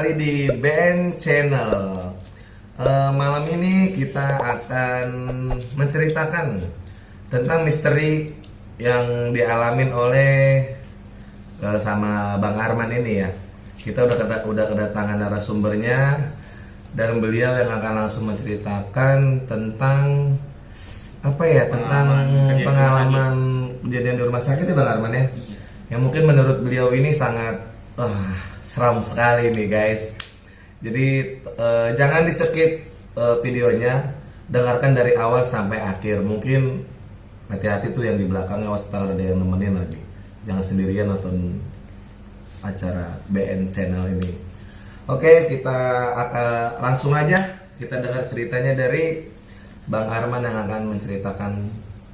kembali di BN Channel. Malam ini kita akan menceritakan tentang misteri yang dialamin oleh sama Bang Arman ini ya. Kita udah kedatangan narasumbernya dan beliau yang akan langsung menceritakan tentang pengalaman kejadian di rumah sakit ya Bang Arman ya. Yang mungkin menurut beliau ini sangat seram sekali nih guys. Jadi jangan di skip videonya, dengarkan dari awal sampai akhir. Mungkin hati-hati tuh yang di belakang, awas ada yang nemenin lagi. Jangan sendirian nonton acara BN Channel ini. Oke, kita langsung aja kita dengar ceritanya dari Bang Arman yang akan menceritakan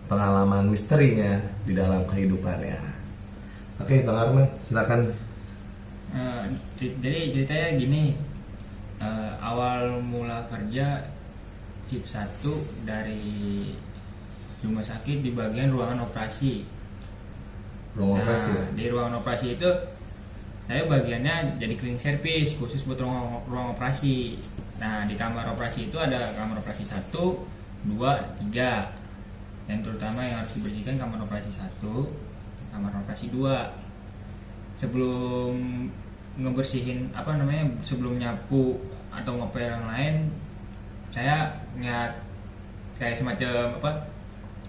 pengalaman misterinya di dalam kehidupannya. Oke, Bang Arman, silakan. Jadi ceritanya gini, awal mula kerja shift 1 dari rumah sakit di bagian ruangan operasi. Di ruangan operasi itu saya bagiannya jadi cleaning service khusus buat ruang operasi. Nah, di kamar operasi itu ada kamar operasi 1, 2, 3. Dan terutama yang harus dibersihkan kamar operasi 1, kamar operasi 2. Sebelum ngebersihin sebelum nyapu atau ngepel yang lain, saya lihat kayak semacam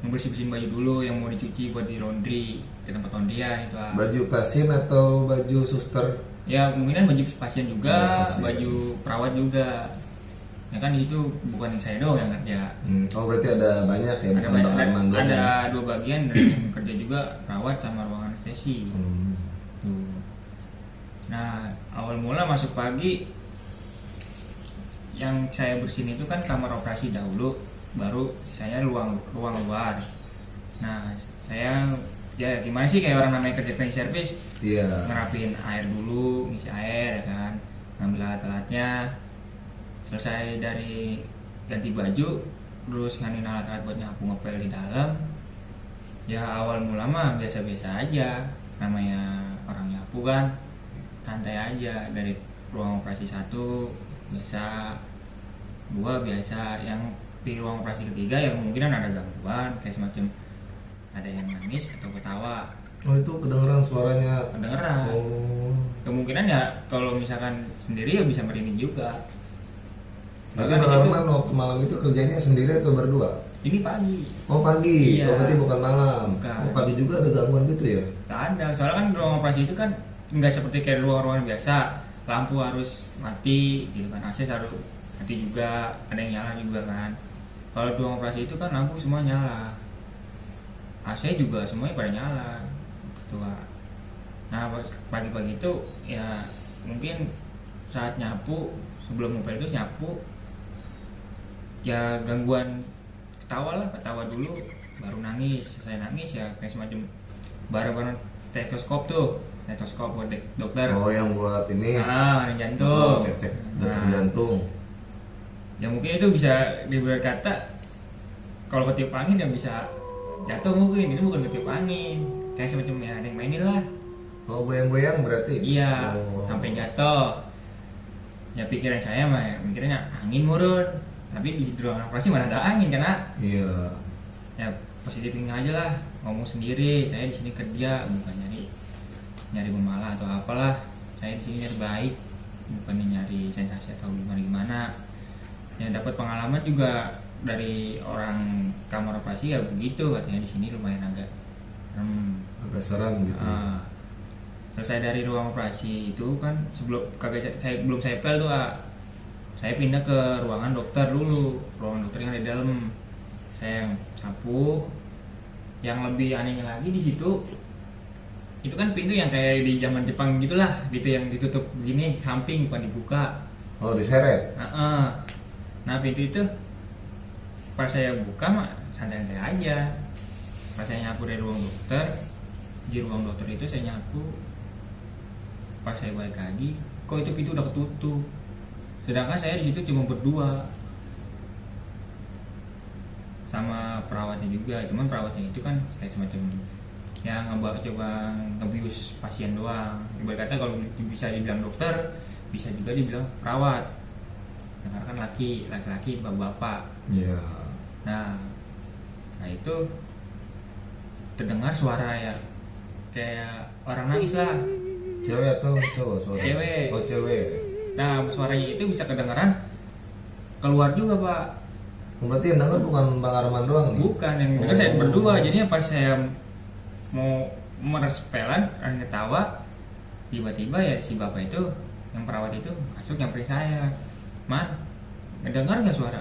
ngebersih-bersihin baju dulu yang mau dicuci buat di laundry ke tempat laundryan itu. Baju pasien atau baju suster? Ya mungkin baju pasien juga, baju perawat juga. Ya kan di situ bukan yang saya doang yang kerja. Oh berarti ada banyak ya? Ada 2 bagian dan yang kerja juga perawat sama ruangan anestesi. Nah, awal mula masuk pagi yang saya bersihin itu kan kamar operasi dahulu, baru sisanya ruang luar. Nah, saya ya gimana sih kayak orang namanya kerja cleaning service, ngerapin air dulu, ngisi air ya kan, ngambil alat-alatnya, selesai dari ganti baju, terus nganin alat-alat buat nyapu ngepel di dalam. Ya awal mula mah biasa-biasa aja, namanya orang nyapu kan santai aja. Dari ruang operasi 1 biasa, 2 biasa, yang di ruang operasi ketiga yang kemungkinan ada gangguan kayak semacam ada yang nangis atau ketawa. Oh itu kedengeran suaranya? Kedengeran. Kemungkinan ya kalau misalkan sendiri ya bisa merinding juga. Berarti Bang Arman waktu malam itu kerjanya sendiri atau berdua? Ini pagi. Oh pagi, iya. Berarti bukan malam. Bukan. Oh pagi juga ada gangguan gitu ya? Gak ada, soalnya kan ruang operasi itu kan nggak seperti kayak ruang-ruangan biasa, lampu harus mati gitu kan, AC harus mati juga, ada yang nyala juga kan. Kalau ruang operasi itu kan lampu semua nyala, AC juga semuanya pada nyala gitu. Nah pagi-pagi itu ya mungkin saat nyapu, sebelum ngepel itu nyapu ya gangguan ketawa dulu, baru nangis. Saya nangis ya kayak semacam barang-barang stetoskop buat dokter. Oh yang buat ini? Jantung. Cek detak jantung. Ya mungkin itu bisa dibuat kata kalau ketiup angin ya bisa jatuh mungkin. Ini bukan ketiup angin, kayak semacam ya ada yang mainin lah. Oh goyang-goyang berarti? Iya, sampai jatuh. Ya pikiran saya mah mikirnya angin murun, tapi di ruangan operasi mana ada angin karena ya positifin aja lah, ngomong sendiri. Saya di sini kerja bukan nyari pemalas atau apalah. Saya di sini nyari baik, bukan nyari sensasi atau gimana. Yang dapat pengalaman juga dari orang kamar operasi ya begitu, katanya di sini lumayan agak seram gitu. Selesai dari ruang operasi itu kan belum saya pel tuh, saya pindah ke ruangan dokter dulu. Ruangan dokter yang ada di dalam, saya sapu. Yang lebih anehnya lagi di situ, itu kan pintu yang kayak di zaman Jepang gitulah, gitu yang ditutup begini samping bukan dibuka. Oh diseret? Nah pintu itu pas saya buka mah santai-santai aja. Pas saya nyapu dari ruang dokter, di ruang dokter itu saya nyapu, pas saya balik lagi kok itu pintu udah ketutup, sedangkan saya di situ cuma berdua sama perawatnya juga. Cuman perawatnya itu kan kayak semacam ya coba ngebius pasien doang. Ibarat kata kalau bisa dibilang dokter, bisa juga dibilang perawat karena kan laki-laki bapak-bapak. Iya. Nah itu terdengar suara ya kayak orang nangis lah. Cewek atau cowok suara? Cewek. Oh cewek. Nah suaranya itu bisa kedengaran keluar juga pak. Berarti yang denger bukan Bang Arman doang nih? Bukan, yang denger saya berdua. Jadinya pas saya mau merespelan, ketawa, tiba-tiba ya si bapak itu yang perawat itu masuk nyamperin saya. Man, ngedengar nggak suara?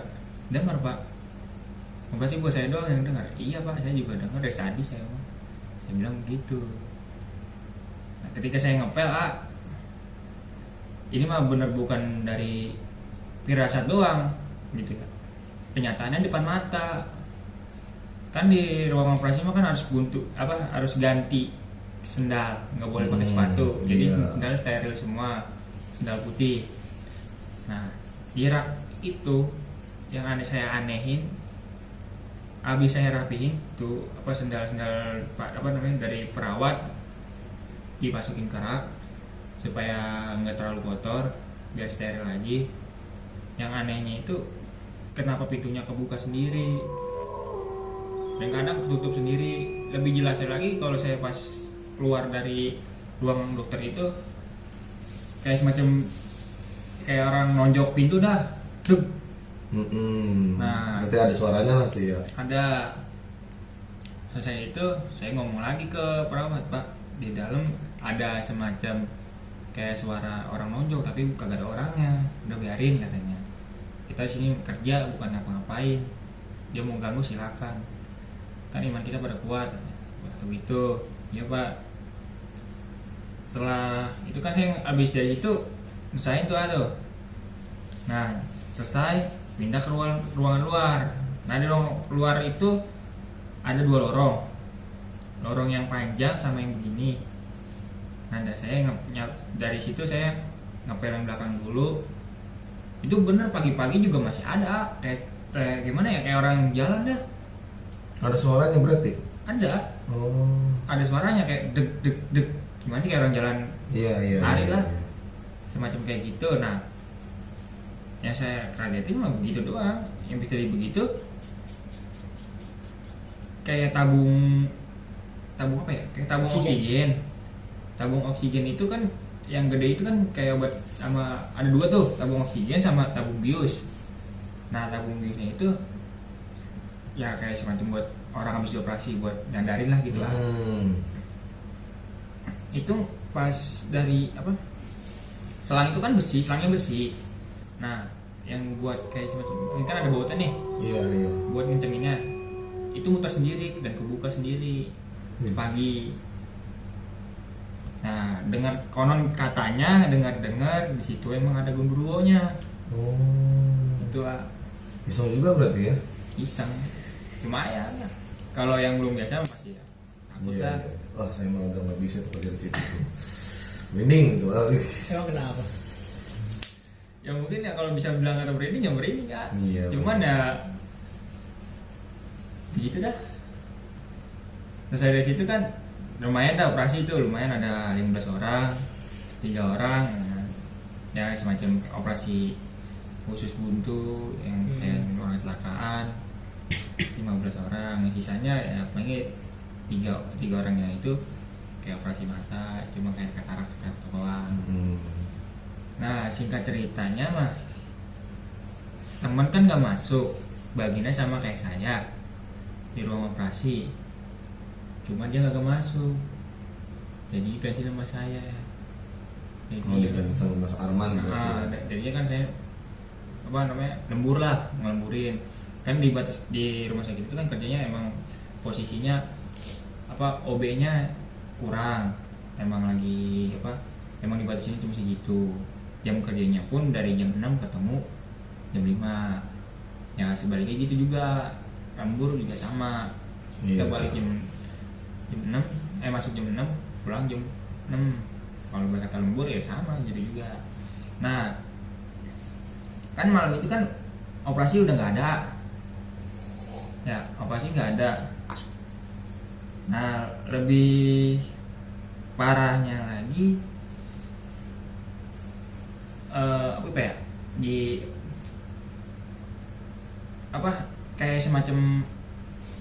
Dengar pak. Berarti buat saya doang yang dengar. Iya pak, saya juga dengar dari tadi saya bilang gitu. Nah, ketika saya ngepel, ini mah bener bukan dari firasat doang gitu ya. Kenyataannya depan mata. Kan di ruang operasi mah kan harus ganti sendal, nggak boleh pakai sepatu. Jadi sendal steril semua, sendal putih. Nah, di rak itu yang saya anehin, abis saya rapihin tuh sendal dari perawat dimasukin ke rak supaya nggak terlalu kotor, biar steril lagi. Yang anehnya itu kenapa pintunya kebuka sendiri dan kadang ketutup sendiri. Lebih jelasnya lagi kalau saya pas keluar dari ruang dokter itu kayak semacam kayak orang nonjok pintu dah. Nah, berarti ada suaranya nanti ya? Ada. Selesai itu saya ngomong lagi ke perawat, Pak, di dalam ada semacam kayak suara orang nonjok tapi kagak ada orangnya. Udah biarin katanya. Kita sini kerja bukan ngapa-ngapain. Dia mau ganggu silakan. Kan iman kita pada kuat. Waktu itu, ya Pak. Setelah itu kan saya habis dari itu nyelesain tuh Nah, selesai pindah ke ruangan luar. Nah, di ruang luar itu ada 2 lorong. Lorong yang panjang sama yang begini. Nah, saya dari situ saya ngepel yang belakang dulu. Itu bener pagi-pagi juga masih ada kayak gimana ya, kayak orang jalan dah. Ada suaranya berarti? Ada. Oh. Ada suaranya kayak deg deg deg. Gimana sih kayak orang jalan? Iya. Lari lah. Semacam kayak gitu. Nah, yang saya kagetin mah begitu doang. Yang bisa begitu kayak tabung apa ya? Kayak tabung oksigen. Tabung oksigen itu kan yang gede itu kan kayak buat sama ada 2 tuh, tabung oksigen sama tabung bius. Nah, tabung biusnya itu ya kayak semacam buat orang habis dioperasi, buat nyandarin lah gitu lah. Itu pas dari selang itu kan besi, selangnya besi. Nah, yang buat kayak semacam ini kan ada bautnya nih. Iya. Buat ngencenginnya itu muter sendiri dan kebuka sendiri pagi. Nah, konon katanya dengar di situ emang ada genderuwonya. Itu iseng juga berarti ya? Iseng, lumayan ya. Kalau yang belum biasa masih ya takut lah. Wah, saya mau udah nggak bisa tuh kerja di situ. Merinding gitu. Emang kenapa? Ya mungkin ya kalau bisa bilang ada merinding ya merinding kan. Iya. Cuman ya begitu dah. Selesai dari situ kan lumayan dah operasi itu, lumayan ada 15 orang, 3 orang ya semacam operasi khusus buntu yang kayak orang kecelakaan. 15 orang, yang sisanya ya paling 3 orangnya itu kayak operasi mata, cuma kayak katarak doang. Nah, singkat ceritanya mah teman kan gak masuk, bagiannya sama kayak saya di ruang operasi, cuma dia gak masuk, jadi ganti nama saya. Jadi diganti sama Mas Arman berarti. Jadinya kan saya ngelemburin kan di rumah sakit itu kan kerjanya emang posisinya OB-nya kurang, emang dibatasi cuma segitu. Jam kerjanya pun dari jam 6 ketemu jam 5. Ya sebaliknya gitu juga, lembur juga sama. Kita balik jam 6, masuk jam 6, pulang jam 6. Kalau berkata lembur ya sama jadi juga. Nah, kan malam itu kan operasi udah nggak ada. Ya, operasi nggak ada. Nah, lebih parahnya lagi apa ya, di apa kayak semacam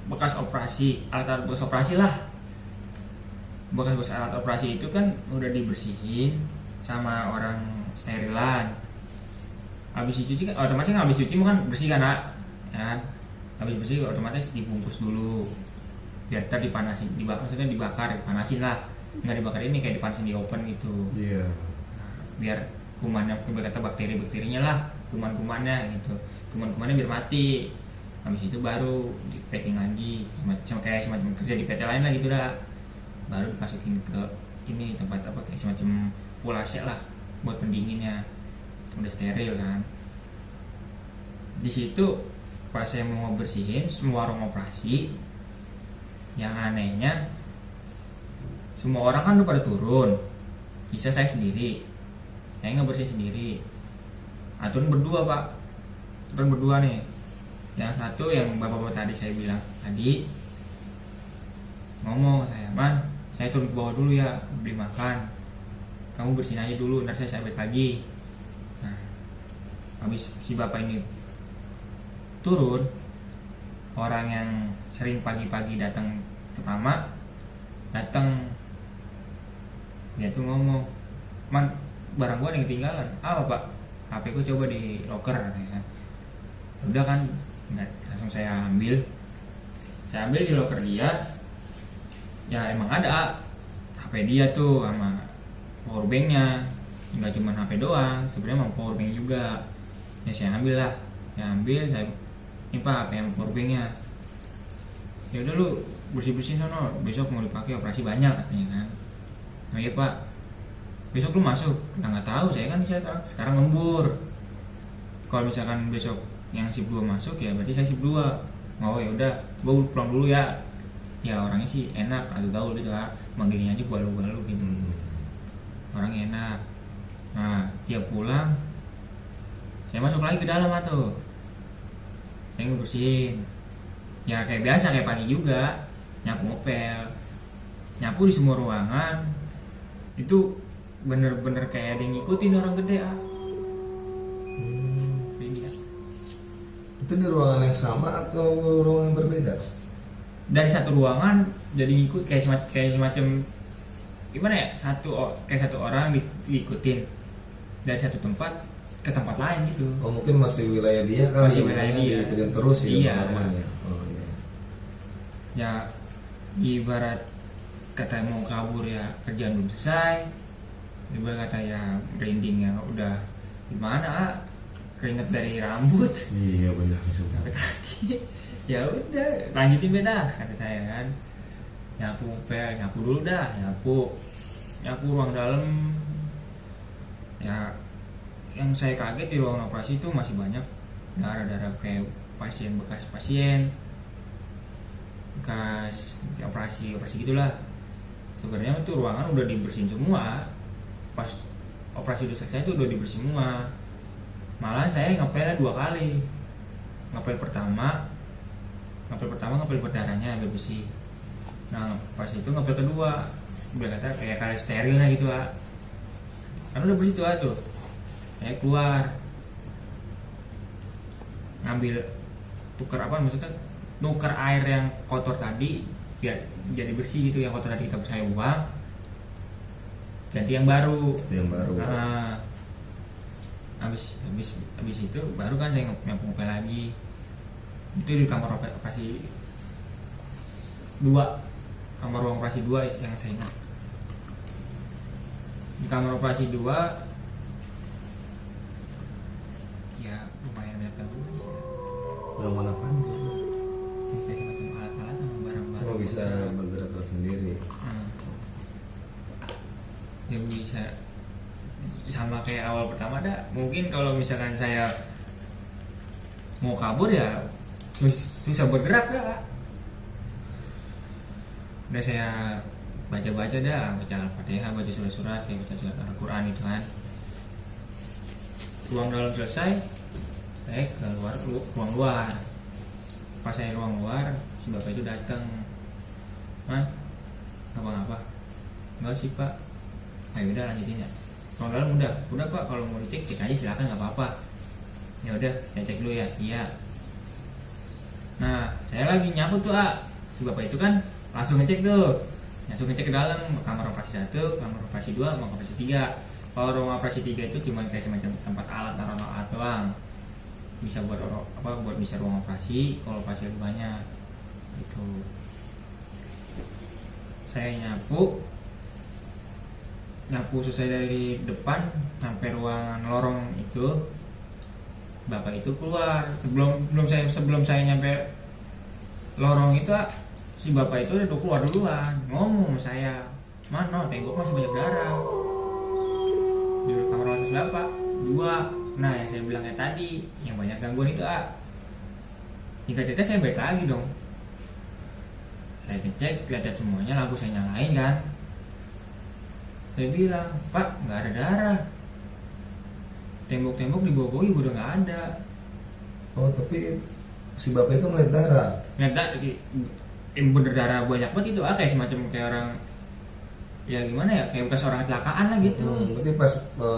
bekas operasi, alat bekas operasi lah, bekas alat operasi itu kan udah dibersihin sama orang sterilan, habis dicuci kan otomatis kan, habis cuci kan bersih kan, ya kan? Habis bersih otomatis dibungkus dulu biar ntar dipanasin, maksudnya dibakar, dipanasin lah, nggak dibakar ini kayak dipanasin di oven gitu. Iya. Biar kumannya, kata bakteri-bakterinya lah, kuman-kumannya gitu, kuman-kumannya biar mati. Habis itu baru di packing lagi, kayak semacam kerja di PT lain lah gitu dah. Baru dimasukin ke ini tempat apa kayak semacam pulase lah buat pendinginnya, udah steril kan. Di situ pas saya mau bersihin semua ruang operasi, yang anehnya semua orang kan udah pada turun, sisa saya sendiri, saya ngebersihin sendiri. Turun berdua pak, turun berdua nih. Yang satu yang bapak-bapak tadi saya bilang tadi ngomong, saya man, saya turun ke bawah dulu ya beli makan, kamu bersihin aja dulu, ntar saya balik lagi. Nah, habis si bapak ini turun, orang yang sering pagi-pagi datang pertama datang, dia tuh ngomong, man barang gua ada yang ketinggalan. Apa pak? HP gua coba di locker ya. Udah kan, langsung saya ambil di locker dia. Ya emang ada HP dia tuh sama powerbanknya, nggak cuma HP doang, sebenarnya mau powerbank juga. Ya saya ambil lah, saya ini pak HP yang powerbanknya. Ya udah lu bersih-bersihin sono, besok mau dipakai operasi banyak katanya kan. Oh iya pak, besok lu masuk? Nah nggak tahu, saya kan sekarang lembur. Kalau misalkan besok yang shift 2 masuk ya berarti saya shift 2. Oh ya udah, gua pulang dulu ya. Ya orangnya sih enak, agak gaul gitu lah, manggilnya aja gua lu gitu. Orangnya enak. Nah dia pulang, saya masuk lagi ke dalam tuh, saya ngebersihin. Ya kayak biasa, kayak pagi juga, nyapu ngepel, nyapu di semua ruangan. Itu bener-bener kayak ada yang ngikutin orang gede Ini ya. Itu di ruangan yang sama atau ruangan yang berbeda? Dari satu ruangan jadi ngikut, kayak semacam gimana ya, kayak satu orang diikutin dari satu tempat ke tempat lain gitu. Oh mungkin masih wilayah dia kali, masih wilayah dia, diikutin terus ya. Iya. Oh iya. Ya ibarat kata mau kabur ya kerjaan belum selesai, ibarat kata ya brandingnya udah gimana, keringet dari rambut. Iya benar sampai kaki. Ya udah lanjutin beda kata saya kan. Nyapu dulu dah, nyapu ruang dalam. Ya yang saya kaget di ruang operasi itu masih banyak darah-darah kayak bekas pasien bekas operasi gitulah. Sebenarnya itu ruangan udah dibersihin semua, pas operasi udah selesai itu udah dibersihin semua. Malah saya ngepelnya 2 kali. Ngepel pertama berdarahnya biar bersih. Nah pas itu ngepel kedua, udah kata kayak kali sterilnya gitu lah, kan udah bersih tuh. Saya keluar ngambil tukar air yang kotor tadi biar jadi bersih gitu, yang kotor tadi saya buang, ganti yang baru. Nah, habis itu baru kan saya ngepel lagi. Itu di kamar operasi 2, kamar ruang operasi 2 yang saya ingat. Di kamar operasi 2 ya lumayan banyak gangguan sih. Gangguan apaan? Kayak semacam alat-alat sama barang-barang. Oh bisa bergerak sendiri. Ya bisa sama kayak awal pertama dah. Mungkin kalau misalkan saya mau kabur ya susah bergerak dah. Udah saya baca-baca dah, baca Al-Fatihah, baca surat-surat, kayak baca surat Al-Quran itu kan. Ruang dalam selesai, saya ke ruang luar. Pas saya ruang luar, si bapak itu datang. Man, ngapa? Enggak sih pak. Nah udah lanjutin ya. ruang dalam udah Pak, kalau mau dicek cek aja silakan, nggak apa-apa. Ya udah, saya cek dulu ya. Iya. Nah, saya lagi nyapu tuh, si bapak itu kan langsung ngecek ke dalam kamar operasi 1, kamar operasi 2, kamar operasi 3. Kalau ruang operasi 3 itu cuma kayak semacam tempat alat, naruh alat doang. Bisa buat bisa ruang operasi, kalau pasien banyak. Gitu. Saya nyapu selesai dari depan sampai ruangan lorong itu, bapak itu keluar. Sebelum saya nyampe lorong itu, si bapak itu udah keluar duluan, ngomong sama saya, "Mana tembok masih banyak darah di kamar operasi bapak 2." Nah, yang saya bilangnya tadi, yang banyak gangguan itu, Hingga cerita saya balik lagi dong. Saya ngecek, lihat semuanya, lampu saya nyalain kan. Saya bilang, "Pak, nggak ada darah. Tembok-tembok di bawah juga udah nggak ada." Oh, tapi si bapak itu ngeliat darah. Bener darah banyak banget itu, kayak semacam kayak orang, ya gimana ya, kayak bekas orang kecelakaan lah gitu. Berarti pas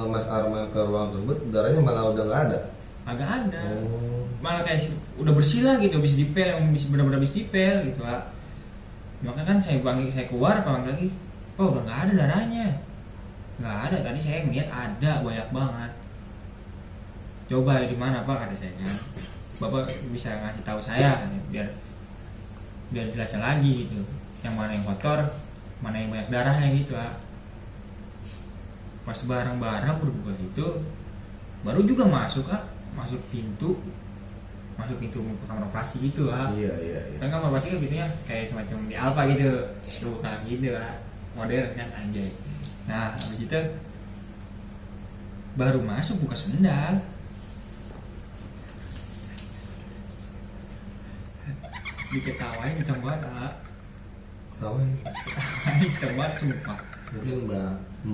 Mas Arman ke ruang tersebut darahnya malah udah nggak ada. Agak ada. Malah kayak udah bersih lah gitu, habis dipel, benar-benar habis dipel gitu, Maka kan saya keluar, panggil lagi, "Oh, udah nggak ada darahnya." "Nggak ada, tadi saya ngeliat ada banyak banget." "Coba di mana Pak?" kata saya kan. "Bapak bisa ngasih tahu saya biar jelasnya lagi gitu, yang mana yang kotor, mana yang banyak darahnya gitu." Pas barang-barang berbuka itu baru juga masuk pintu ke kamar operasi gitu, Iya. Kan kamar operasi kan gitunya kayak semacam di Alfa gitu, bukan gitu, modern kan, anjay. Nah, habis itu baru masuk buka sendal, diketawain kenceng banget, kenceng banget sumpah. Mungkin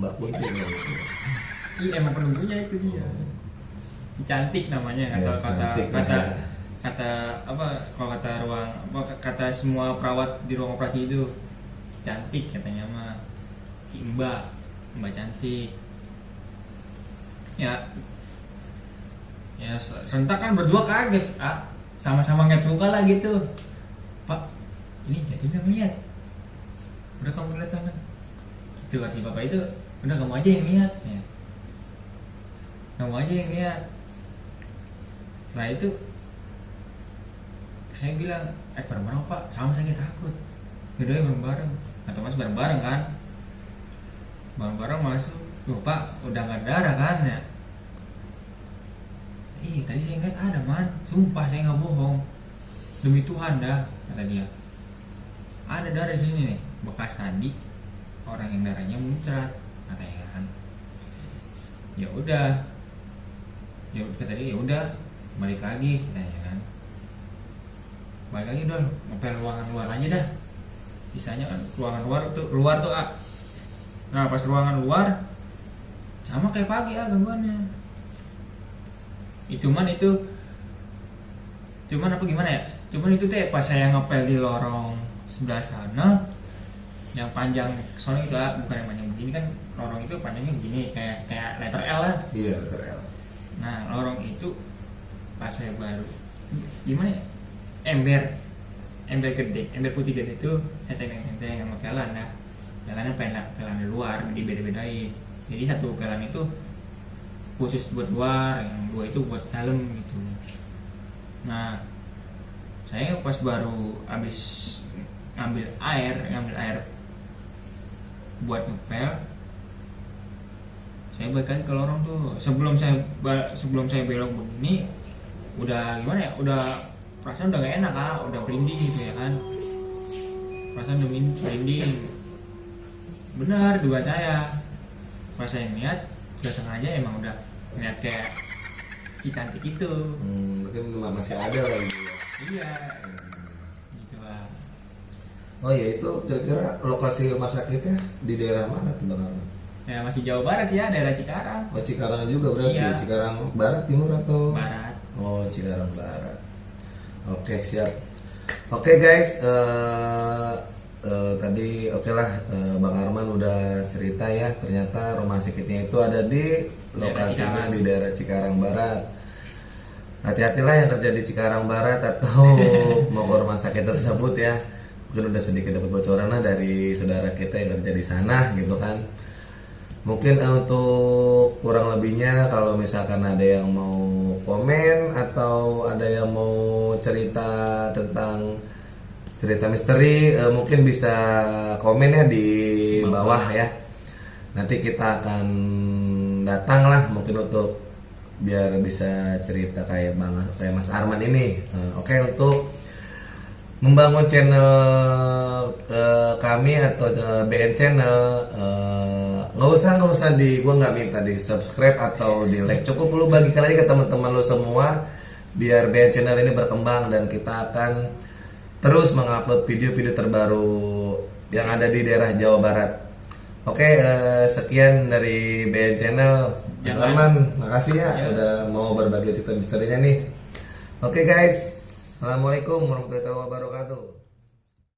Mbak Putih ya. Iya, emang penunggunya itu dia. Cantik namanya, kata kalau kata ruang kata semua perawat di ruang operasi itu cantik katanya mah, si Mbak cantik. Ya serentak kan berdua kaget, sama-sama ngeliat muka lah gitu. "Pak, ini jadi nggak ngeliat? Udah kamu lihat sana." Itu si bapak itu, "Udah kamu aja yang lihat ya. Kamu aja yang lihat." Nah itu saya bilang, "Bareng-bareng Pak, sama saya takut." Yaudah bareng-bareng. Nah Thomas bareng-bareng kan, bareng-bareng masuk. "Loh Pak, udah nggak ada darah kan ya?" "Ih, tadi saya ingat ada man, sumpah saya nggak bohong, demi Tuhan dah," kata dia. "Ada darah di sini nih, bekas tadi orang yang darahnya muncrat," katanya kan. Ya udah kata dia, "Ya udah balik lagi," katanya kan. "Balik lagi dong, ngepel ruangan luar aja dah, sisanya kan ruangan luar tuh Nah pas ruangan luar sama kayak pagi gangguannya. Cuman apa gimana ya? Cuman itu teh pas saya ngepel di lorong sebelah sana, yang panjang soalnya itu bukan yang panjang begini kan, lorong itu panjangnya begini kayak letter L lah. Iya, letter L. Nah lorong itu pas saya baru gimana ya, ember gede, ember putih gede itu saya tenteng sama pelan dah. Pelannya pelan di luar, dibeda-bedain. Jadi satu pelan itu khusus buat luar, yang 2 itu buat dalam gitu. Nah saya pas baru habis ngambil air buat ngepel, saya balik lagi ke lorong tuh. Sebelum saya belok begini, udah gimana ya, udah perasaan udah gak enak udah merinding gitu ya kan, perasaan udah merinding. Benar duga saya, pas saya lihat udah sengaja emang udah ngeliat kayak si cantik itu. Berarti masih ada lagi ya? Iya, gitu lah. Oh ya, itu kira-kira lokasi rumah sakitnya di daerah mana tuh Bang Arman? Ya masih Jawa Barat sih ya, daerah Cikarang. Oh, Cikarang juga berarti. Iya. Cikarang Barat, Timur atau? Barat. Oh, Cikarang Barat. Oke, siap. Oke guys, tadi oke lah, Bang Arman udah cerita ya, ternyata rumah sakitnya itu ada di lokasinya di daerah Cikarang Barat. Hati-hatilah yang kerja di Cikarang Barat atau mau ke rumah sakit tersebut ya. Mungkin udah sedikit dapat bocoran lah dari saudara kita yang kerja di sana gitu kan. Mungkin untuk kurang lebihnya kalau misalkan ada yang mau komen atau ada yang mau cerita tentang cerita misteri, mungkin bisa komen ya di bawah ya. Nanti kita akan datang lah mungkin untuk biar bisa cerita kayak Mas Arman ini. Oke, untuk membangun channel kami atau BN channel, nggak usah gua nggak minta di subscribe atau di like, cukup lu bagikan aja ke teman-teman lu semua biar BN channel ini berkembang dan kita akan terus mengupload video-video terbaru yang ada di daerah Jawa Barat. Oke, sekian dari BN channel. Arman, makasih ya udah mau berbagi cerita misterinya nih. Oke guys, assalamualaikum warahmatullahi wabarakatuh.